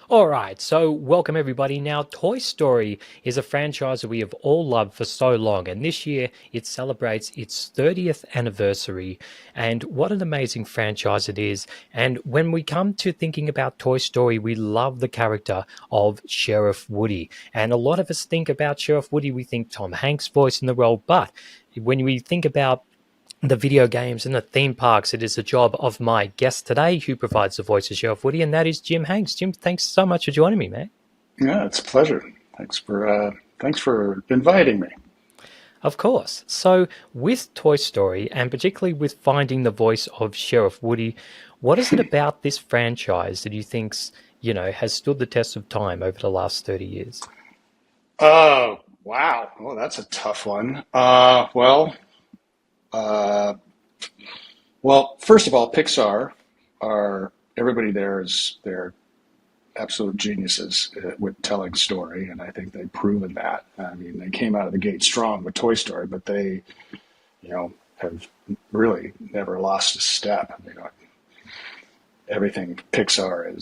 All right, so welcome everybody. Now, Toy Story is a franchise that we have all loved for so long, and this year it celebrates its 30th anniversary. And what an amazing franchise it is. And when we come to thinking about Toy Story, we love the character of Sheriff Woody. And a lot of us think about Sheriff Woody, we think Tom Hanks' voice in the role, but when we think about the video games and the theme parks, it is the job of my guest today who provides the voice of Sheriff Woody, and that is Jim Hanks. Jim, thanks so much for joining me, man. Yeah, it's a pleasure. Thanks for inviting me. Of course. So, with Toy Story, and particularly with finding the voice of Sheriff Woody, what is it about this franchise that you think's, has stood the test of time over the last 30 years? Oh, wow. Well, that's a tough one. Uh, well, first of all, Pixar are everybody there is they're absolute geniuses with telling story, and I think they've proven that. I mean, they came out of the gate strong with Toy Story, but they, have really never lost a step. Everything Pixar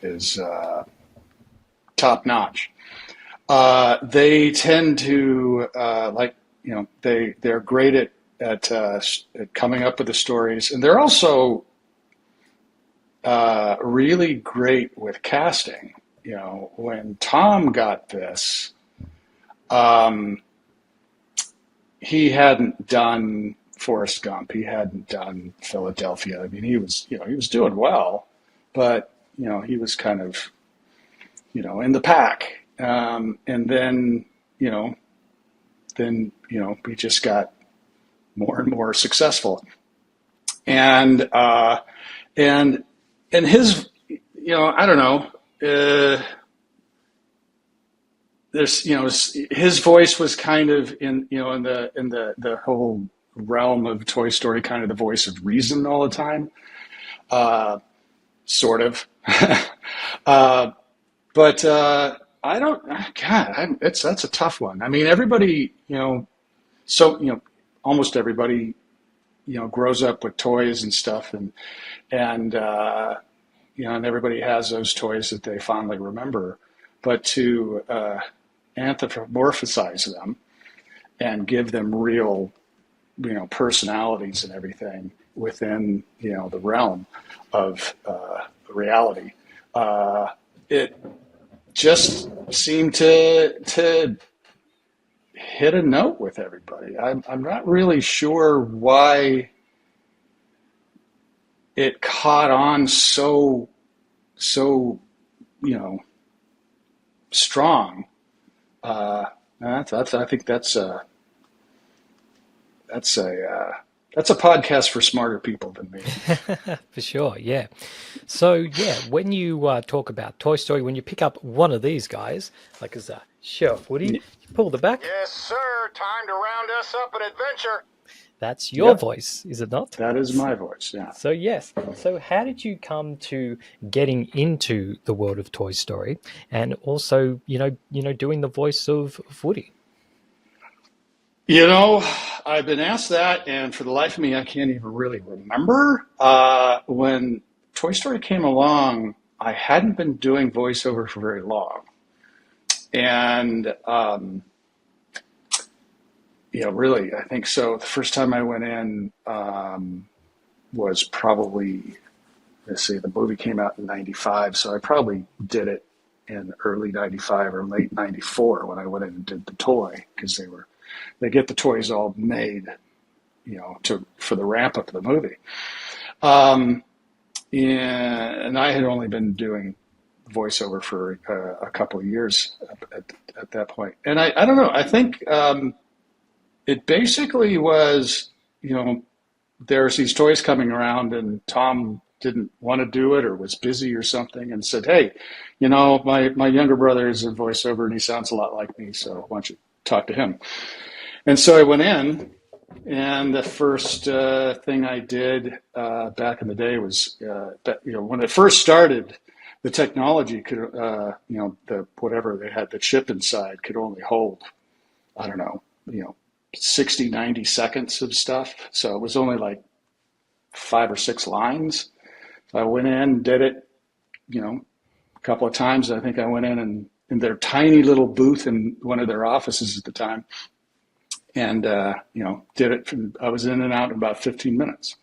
is top notch. They tend to they're great at coming up with the stories, and they're also really great with casting. When Tom got this, um, he hadn't done Forrest Gump, he hadn't done Philadelphia. I mean, he was doing well, but he was kind of in the pack. And then you know we just got more and more successful, and and and his I don't know. There's his voice was kind of in the whole realm of Toy Story, kind of the voice of reason all the time, uh, sort of. uh, but I don't. God, that's a tough one. I mean, everybody, so almost everybody, grows up with toys and stuff, and everybody has those toys that they fondly remember. But to anthropomorphize them and give them real, personalities and everything within, the realm of reality, uh, it just seemed to hit a note with everybody. I'm not really sure why it caught on so you know strong. Uh, I think that's a that's a podcast for smarter people than me. For sure, yeah. So, yeah, when you talk about Toy Story, when you pick up one of these guys, like as a Sheriff Woody, you pull the back, Yes, sir. Time to round us up an adventure. that's your Yep, voice, is it not? that is my voice. Yeah. So yes. So how did you come to getting into the world of Toy Story and also, doing the voice of Woody? You know, I've been asked that, and for the life of me, I can't even really remember. When Toy Story came along, I hadn't been doing voiceover for very long. And, really, I think so. The first time I went in was probably, let's see, the movie came out in 95, so I probably did it in early 95 or late 94 when I went in and did the toy, because they get the toys all made, to for the ramp up of the movie. Um, and I had only been doing voiceover for a couple of years at that point. And I don't know, I think it basically was, there's these toys coming around, and Tom didn't want to do it or was busy or something, and said, "Hey, my younger brother is a voiceover and he sounds a lot like me, so why don't you talk to him?" And so I went in, and the first thing I did back in the day was, when it first started, the technology could, the whatever they had, the chip inside could only hold, I don't know, 60, 90 seconds of stuff. So it was only like 5 or 6 lines. So I went in, did it, you know, a couple of times. I think I went in in their tiny little booth in one of their offices at the time, and did it. I was in and out in about 15 minutes.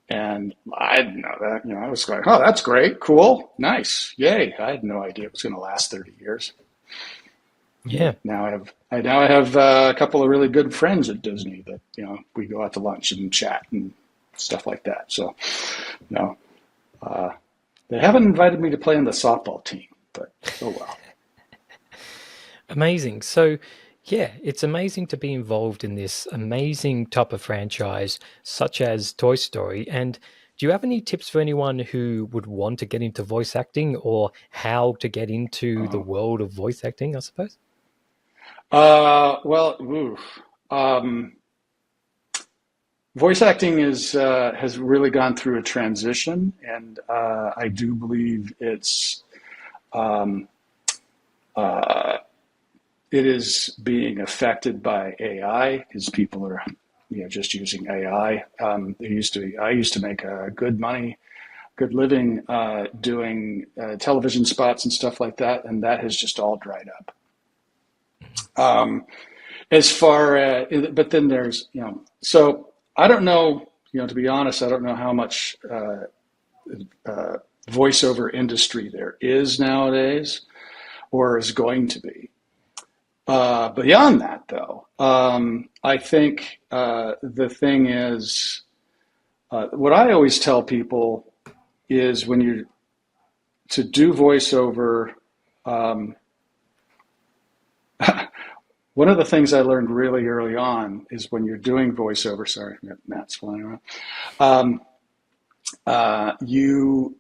And I didn't know that. I was like, oh, that's great, cool, nice, yay. I had no idea it was going to last 30 years. Yeah. Now I have a couple of really good friends at Disney that we go out to lunch and chat and stuff like that. So, no, they haven't invited me to play on the softball team, but oh well. Amazing. So, yeah, it's amazing to be involved in this amazing type of franchise, such as Toy Story. And do you have any tips for anyone who would want to get into voice acting, or how to get into the Oh. world of voice acting, I suppose? Well, oof. Voice acting has really gone through a transition, and I do believe um, uh, it is being affected by AI because people are just using AI. I used to make good living doing television spots and stuff like that, and that has just all dried up. Um, as far but then there's so I don't know, to be honest, I don't know how much uh, voiceover industry there is nowadays or is going to be. Beyond that, though, I think the thing is, what I always tell people is when you to do voiceover. Um, One of the things I learned really early on is when you're doing voiceover. Sorry, Matt's flying around. Um, you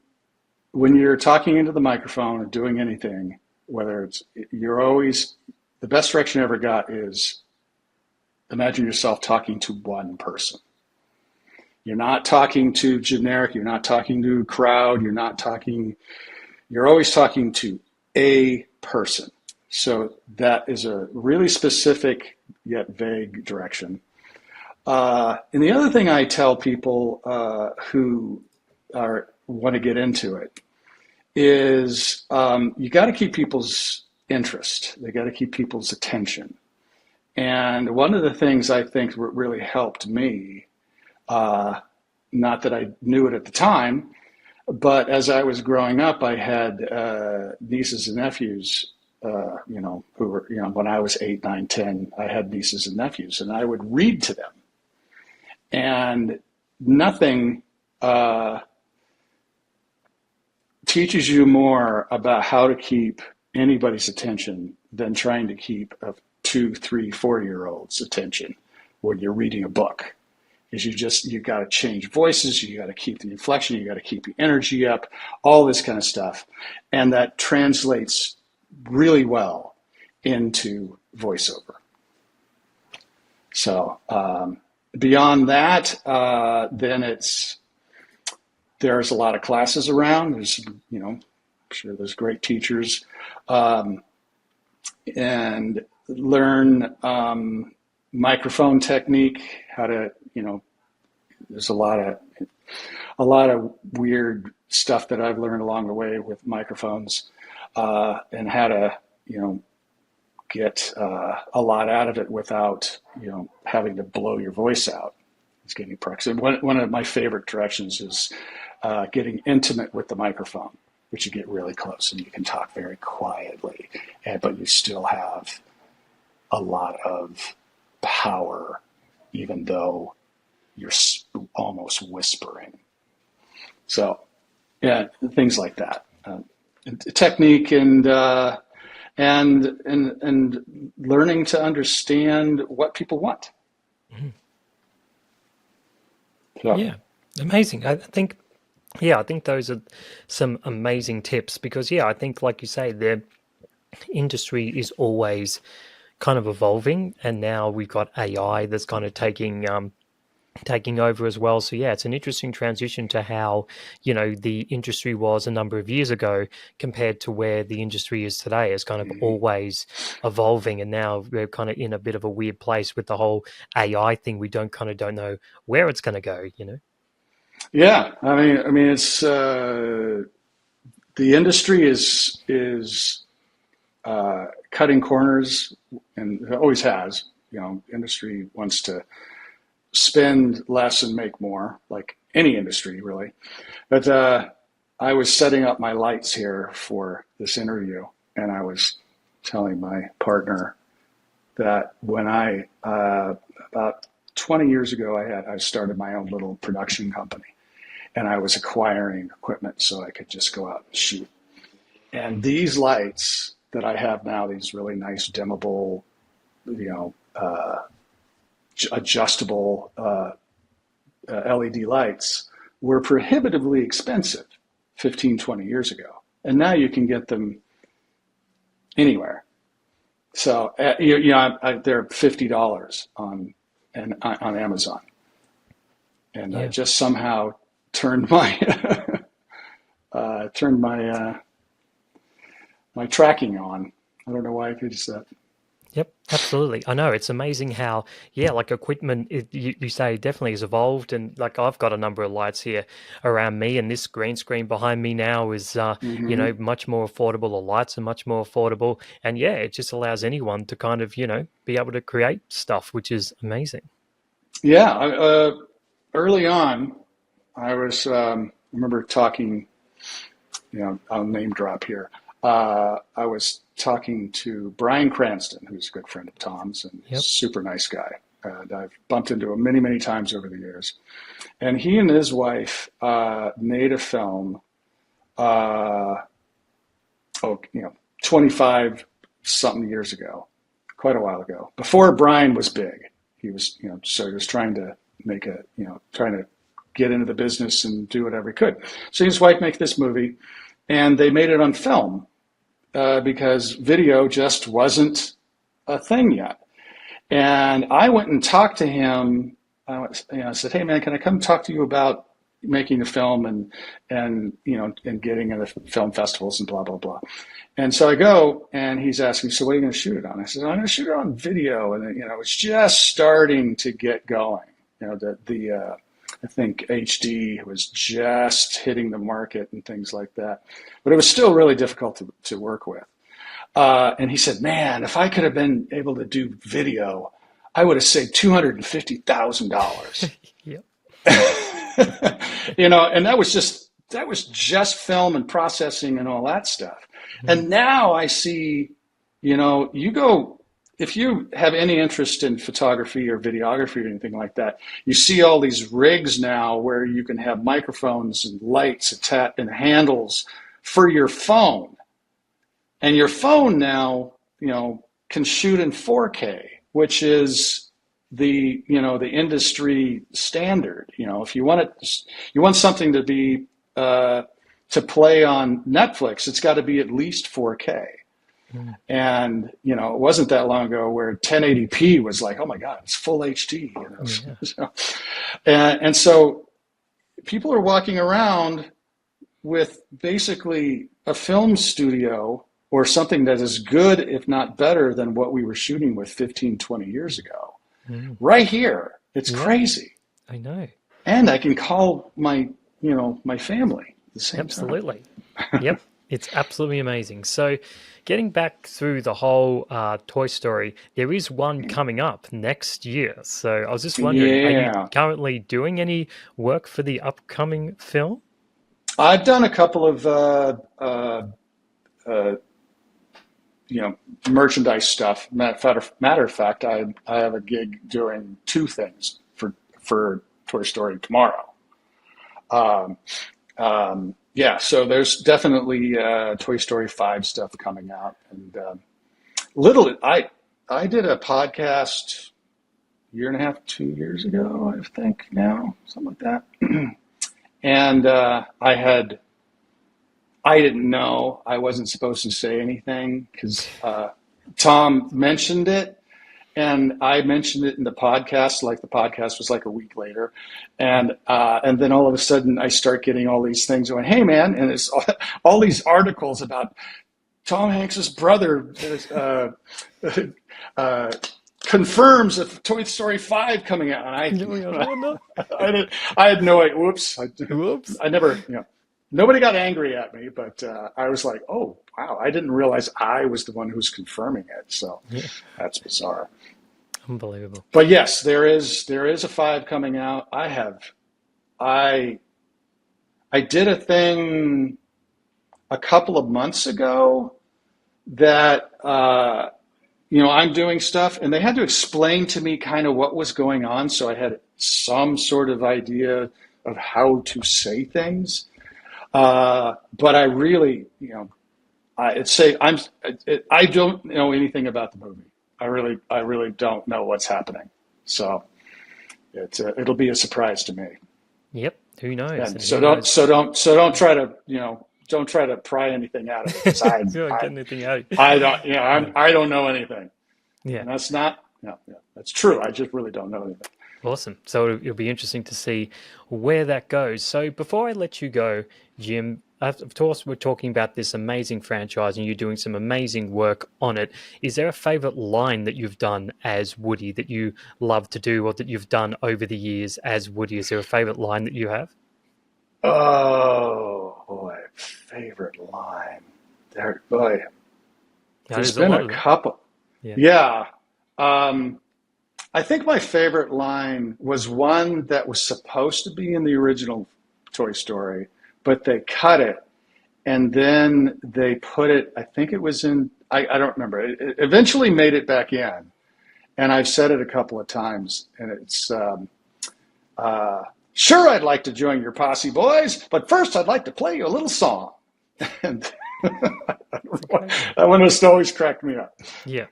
when you're talking into the microphone or doing anything, whether you're always the best direction I ever got is imagine yourself talking to one person. You're not talking to generic. You're not talking to crowd. You're always talking to a person. So that is a really specific yet vague direction. And the other thing I tell people who want to get into it is you got to keep people's interest. They got to keep people's attention. And one of the things I think really helped me, not that I knew it at the time, but as I was growing up, I had nieces and nephews, who were, when I was 8, 9, 10, I had nieces and nephews, and I would read to them. And nothing teaches you more about how to keep anybody's attention than trying to keep a 2, 3, 4-year-old's attention when you're reading a book. Is you got to change voices, you got to keep the inflection, you got to keep the energy up, all this kind of stuff, and that translates really well into voiceover. So beyond that, then there's a lot of classes around. There's I'm sure there's great teachers, and learn microphone technique, how to there's a lot of weird stuff that I've learned along the way with microphones, and how to get a lot out of it without having to blow your voice out. It's getting practice. And one of my favorite directions is getting intimate with the microphone, which you get really close and you can talk very quietly, but you still have a lot of power, even though you're almost whispering. So, yeah, things like that. Technique and learning to understand what people want. Mhm. So, Yeah, amazing. I think those are some amazing tips because, I think, like you say, the industry is always kind of evolving, and now we've got AI that's kind of taking over as well. So it's an interesting transition to how the industry was a number of years ago compared to where the industry is today. It's kind of always evolving, and now we're kind of in a bit of a weird place with the whole AI thing. We don't know where it's going to go. yeah, I mean, it's the industry is cutting corners, and it always has. Industry wants to spend less and make more, like any industry, really. But I was setting up my lights here for this interview, and I was telling my partner that when I about 20 years ago, I started my own little production company, and I was acquiring equipment so I could just go out and shoot. And these lights that I have now, these really nice dimmable, adjustable LED lights, were prohibitively expensive 15, 20 years ago. And now you can get them anywhere. So, they're $50 on Amazon. And I just somehow turned my my tracking on. I don't know why I did that. Yep, absolutely. I know, it's amazing how, like equipment, you say definitely has evolved. And like I've got a number of lights here around me, and this green screen behind me now is, much more affordable. The lights are much more affordable. And it just allows anyone to kind of, be able to create stuff, which is amazing. Yeah. Early on, I was, I remember talking, I'll name drop here. I was talking to Bryan Cranston, who's a good friend of Tom's and super nice guy. And I've bumped into him many, many times over the years. And he and his wife made a film, 25 something years ago, quite a while ago, before Bryan was big. He was, so he was trying to make trying to get into the business and do whatever he could. So his wife made this movie, and they made it on film. Because video just wasn't a thing yet. And I went and talked to him. I said, "Hey man, can I come talk to you about making the film and getting into film festivals and blah, blah, blah." And so I go, and he's asking, "So what are you going to shoot it on?" I said, "I'm going to shoot it on video." And it's just starting to get going. I think HD was just hitting the market and things like that. But it was still really difficult to work with. And he said, "Man, if I could have been able to do video, I would have saved $250,000. Yep. And that was just film and processing and all that stuff. Mm-hmm. And now I see, if you have any interest in photography or videography or anything like that, you see all these rigs now where you can have microphones and lights and handles for your phone. And your phone now, can shoot in 4K, which is the industry standard. If you want something to be to play on Netflix, it's got to be at least 4K. And, it wasn't that long ago where 1080p was like, oh my God, it's full HD. And so people are walking around with basically a film studio or something that is good, if not better, than what we were shooting with 15, 20 years ago. Right here. It's crazy. I know. And I can call my family at the same time. Yep. It's absolutely amazing. So getting back through the whole Toy Story, there is one coming up next year. So I was just wondering, are you currently doing any work for the upcoming film? I've done a couple of, merchandise stuff. Matter of fact, I have a gig doing two things for Toy Story tomorrow. So there's definitely Toy Story 5 stuff coming out. And I did a podcast 1.5, 2 years ago, I think now, something like that. And I didn't know I wasn't supposed to say anything because Tom mentioned it. And I mentioned it in the podcast, like the podcast was like a week later. And then all of a sudden I start getting all these things going, "Hey man," and it's all these articles about Tom Hanks's brother confirms a Toy Story 5 coming out. And I had no idea. Whoops. I never, nobody got angry at me, but I was like, oh wow, I didn't realize I was the one who was confirming it. So Yeah, that's bizarre. unbelievable. But yes, there is a five coming out. I I did a thing a couple of months ago that I'm doing stuff, and they had to explain to me kind of what was going on, so I had some sort of idea of how to say things. But I really, I don't know anything about the movie. I really don't know what's happening. So it'll be a surprise to me. Yep. Who knows? And And so who don't knows? so don't so don't try to don't try to pry anything out of it because You won't I get anything out. I don't Yeah. I don't know anything, Yeah. and that's not no, yeah, that's true. I just really don't know anything. Awesome. So it'll be interesting to see where that goes. So before I let you go, Jim, of course, we're talking about this amazing franchise and you're doing some amazing work on it. Is there a favorite line that you've done as Woody that you love to do or that you've done over the years as Woody? Is there a favorite line that you have? Oh boy, favorite line. There, boy, there's There's a been lot a of them. couple. Yeah. Yeah. Um, I think my favorite line was one that was supposed to be in the original Toy Story, but they cut it and then they put it, I think it was in, I don't remember. It eventually made it back in. And I've said it a couple of times, and it's, uh, sure, I'd like to join your posse, boys, but first I'd like to play you a little song. And It's a great one. that one has always cracked me up. Yeah.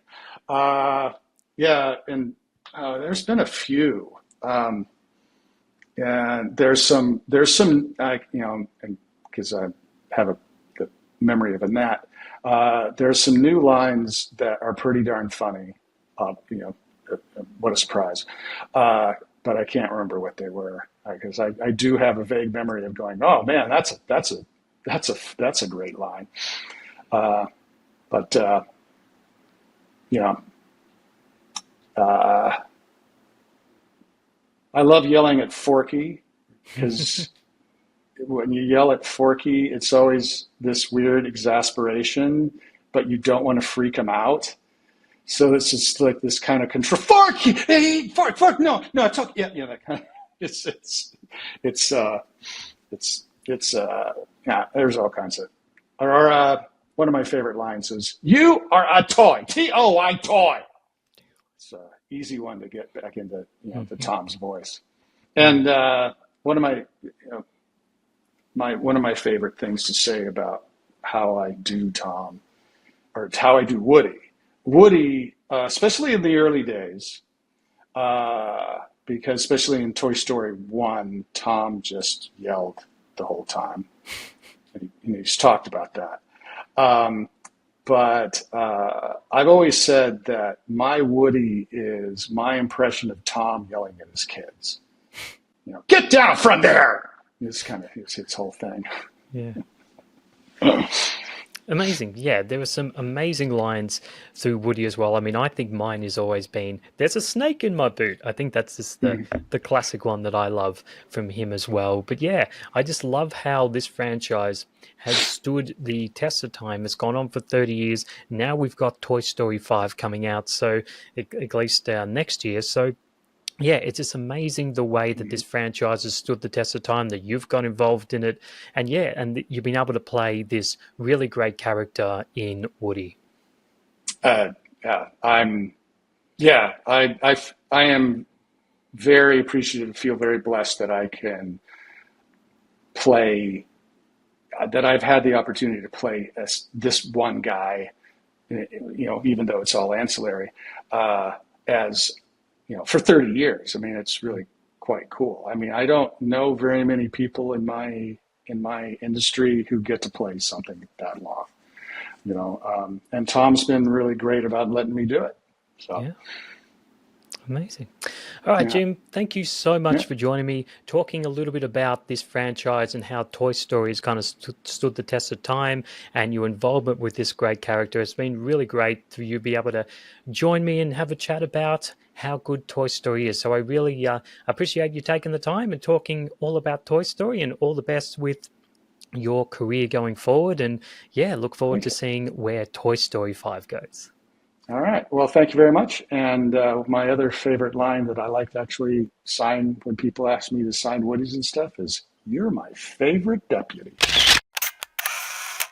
Uh, yeah, and there's been a few. And there's some, because I have the memory of a gnat. There's some new lines that are pretty darn funny. What a surprise! But I can't remember what they were because I do have a vague memory of going, oh man, that's a great line. Uh, but yeah, uh, I love yelling at Forky because when you yell at Forky, it's always this weird exasperation, but you don't want to freak him out. So it's just like this kind of control. Forky, hey, fork, no, no, talk, yeah, that kind of. It's yeah. There's all kinds of. Or one of my favorite lines is, "You are a toy, T-O-I toy." It's an easy one to get back into the Tom's voice. And one of my favorite things to say about how I do Tom or how I do Woody. Woody, especially in the early days, because especially in Toy Story 1, Tom just yelled the whole time. And he's talked about that. But I've always said that my Woody is my impression of Tom yelling at his kids. Get down from there! It's kind of his whole thing. Yeah. Amazing. Yeah, there were some amazing lines through Woody as well. I mean, I think mine has always been, there's a snake in my boot. I think that's just the classic one that I love from him as well. But yeah, I just love how this franchise has stood the test of time. It's gone on for 30 years. Now we've got Toy Story 5 coming out, so at least next year. So yeah, it's just amazing the way that this franchise has stood the test of time, that you've got involved in it. And yeah, and you've been able to play this really great character in Woody. Yeah, I am very appreciative, feel very blessed that I can play, that I've had the opportunity to play as this one guy, even though it's all ancillary, as for 30 years. I mean, it's really quite cool. I mean, I don't know very many people in my industry who get to play something that long. And Tom's been really great about letting me do it. So Yeah. Amazing. All right, yeah, Jim, thank you so yeah, much for joining me, talking a little bit about this franchise and how Toy Story has kind of stood the test of time and your involvement with this great character. It's been really great for you to be able to join me and have a chat about how good Toy Story is. So I really appreciate you taking the time and talking all about Toy Story, and all the best with your career going forward. And yeah, look forward Thank to you. seeing where Toy Story 5 goes. All right. Well, thank you very much. And my other favorite line that I like to actually sign when people ask me to sign Woodies and stuff is, "You're my favorite deputy."